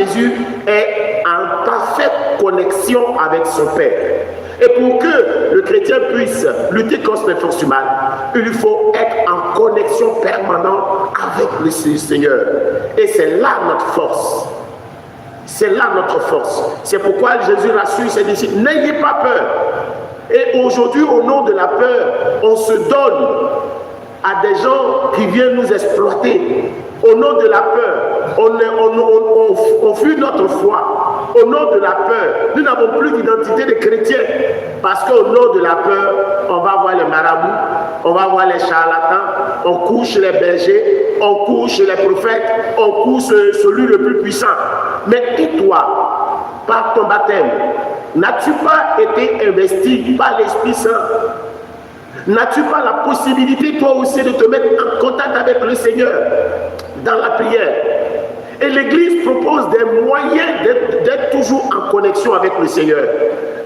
Jésus est en parfaite connexion avec son Père. Et pour que le chrétien puisse lutter contre les forces du mal, il lui faut être en connexion permanente avec le Seigneur. Et c'est là notre force. C'est là notre force. C'est pourquoi Jésus rassure ses disciples, n'ayez pas peur. Et aujourd'hui, au nom de la peur, on se donne à des gens qui viennent nous exploiter. Au nom de la peur, on fuit notre foi. Au nom de la peur, nous n'avons plus d'identité de chrétiens. Parce qu'au nom de la peur, on va voir les marabouts, on va voir les charlatans, on court chez les bergers, on court chez les prophètes, on court chez celui le plus puissant. Mais et toi, par ton baptême, n'as-tu pas été investi par l'Esprit Saint? N'as-tu pas la possibilité, toi aussi, de te mettre en contact avec le Seigneur dans la prière? Et l'Église propose des moyens d'être toujours en connexion avec le Seigneur.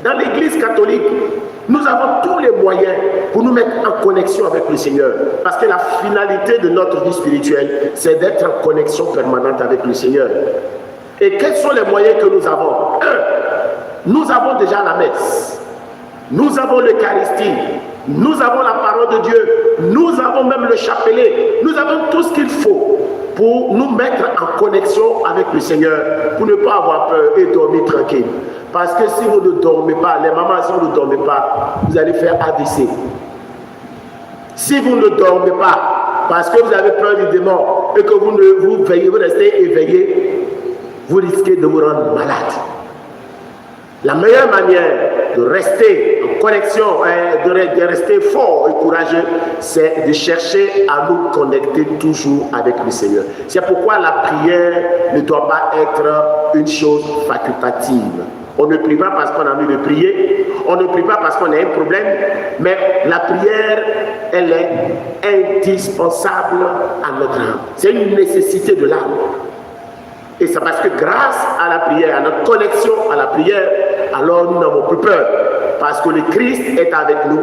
Dans l'Église catholique, nous avons tous les moyens pour nous mettre en connexion avec le Seigneur. Parce que la finalité de notre vie spirituelle, c'est d'être en connexion permanente avec le Seigneur. Et quels sont les moyens que nous avons? Nous avons déjà la messe. Nous avons l'Eucharistie. Nous avons la parole de Dieu. Nous avons même le chapelet. Nous avons tout ce qu'il faut pour nous mettre en connexion avec le Seigneur, pour ne pas avoir peur et dormir tranquille. Parce que si vous ne dormez pas, les mamans, si vous ne dormez pas, vous allez faire AVC. Si vous ne dormez pas, parce que vous avez peur du démon et que vous restez éveillé, vous risquez de vous rendre malade. La meilleure manière de rester en connexion, de rester fort et courageux, c'est de chercher à nous connecter toujours avec le Seigneur. C'est pourquoi la prière ne doit pas être une chose facultative. On ne prie pas parce qu'on a envie de prier, on ne prie pas parce qu'on a un problème, mais la prière, elle est indispensable à notre âme. C'est une nécessité de l'âme. Et c'est parce que grâce à la prière, à notre connexion à la prière, alors nous n'avons plus peur. Parce que le Christ est avec nous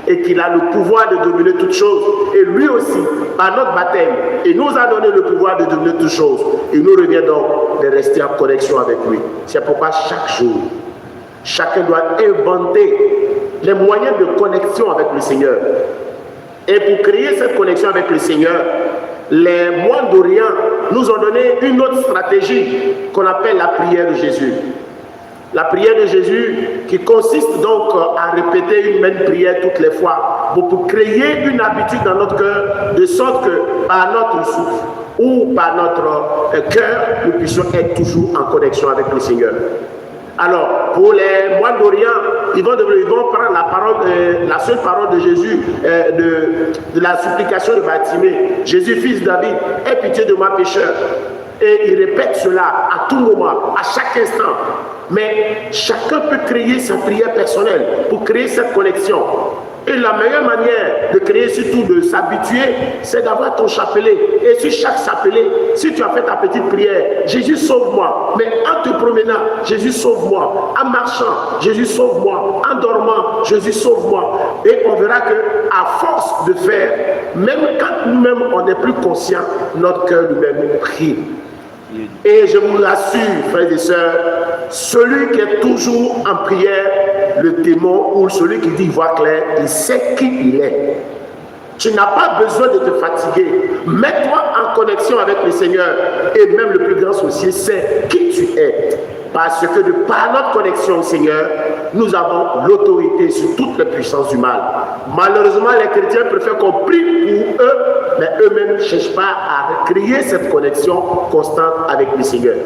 et qu'il a le pouvoir de dominer toutes choses. Et lui aussi, par notre baptême, il nous a donné le pouvoir de dominer toutes choses. Il nous revient donc de rester en connexion avec lui. C'est pourquoi chaque jour, chacun doit inventer les moyens de connexion avec le Seigneur. Et pour créer cette connexion avec le Seigneur, les moines d'Orient nous ont donné une autre stratégie qu'on appelle la prière de Jésus. La prière de Jésus qui consiste donc à répéter une même prière toutes les fois pour créer une habitude dans notre cœur de sorte que par notre souffle ou par notre cœur, nous puissions être toujours en connexion avec le Seigneur. Alors, pour les moines d'Orient, ils vont prendre la parole, la seule parole de Jésus, de la supplication de Bartimée. Jésus, fils de David, aie pitié de moi, pécheur. Et il répète cela à tout moment, à chaque instant. Mais chacun peut créer sa prière personnelle pour créer cette connexion. Et la meilleure manière de créer, surtout de s'habituer, c'est d'avoir ton chapelet. Et sur chaque chapelet, si tu as fait ta petite prière, Jésus sauve-moi. Mais en te promenant, Jésus sauve-moi. En marchant, Jésus sauve-moi. En dormant, Jésus sauve-moi. Et on verra que à force de faire, même quand nous-mêmes on n'est plus conscient, notre cœur lui-même prie. Et je vous rassure, frères et sœurs, celui qui est toujours en prière, le démon ou celui qui dit voix claire, il sait qui il est. Tu n'as pas besoin de te fatiguer. Mets-toi en connexion avec le Seigneur. Et même le plus grand sorcier sait qui tu es. Parce que de par notre connexion au Seigneur, nous avons l'autorité sur toutes les puissances du mal. Malheureusement, les chrétiens préfèrent qu'on prie pour eux, mais eux-mêmes ne cherchent pas à créer cette connexion constante avec le Seigneur.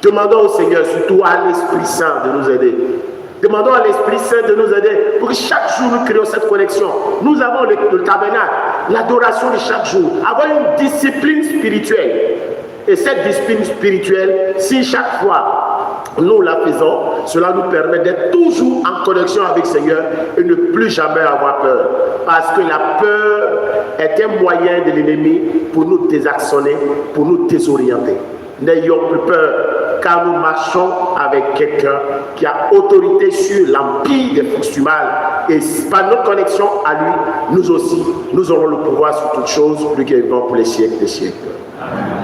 Demandons au Seigneur, surtout à l'Esprit Saint, de nous aider. Demandons à l'Esprit Saint de nous aider pour que chaque jour nous créions cette connexion. Nous avons le tabernacle, l'adoration de chaque jour, avoir une discipline spirituelle. Et cette discipline spirituelle, si chaque fois nous la faisons, cela nous permet d'être toujours en connexion avec le Seigneur et ne plus jamais avoir peur. Parce que la peur est un moyen de l'ennemi pour nous désactionner, pour nous désorienter. N'ayons plus peur, car nous marchons avec quelqu'un qui a autorité sur l'empire des forces du mal. Et par notre connexion à lui, nous aussi, nous aurons le pouvoir sur toutes choses, lui qui est vivant pour les siècles des siècles. Amen.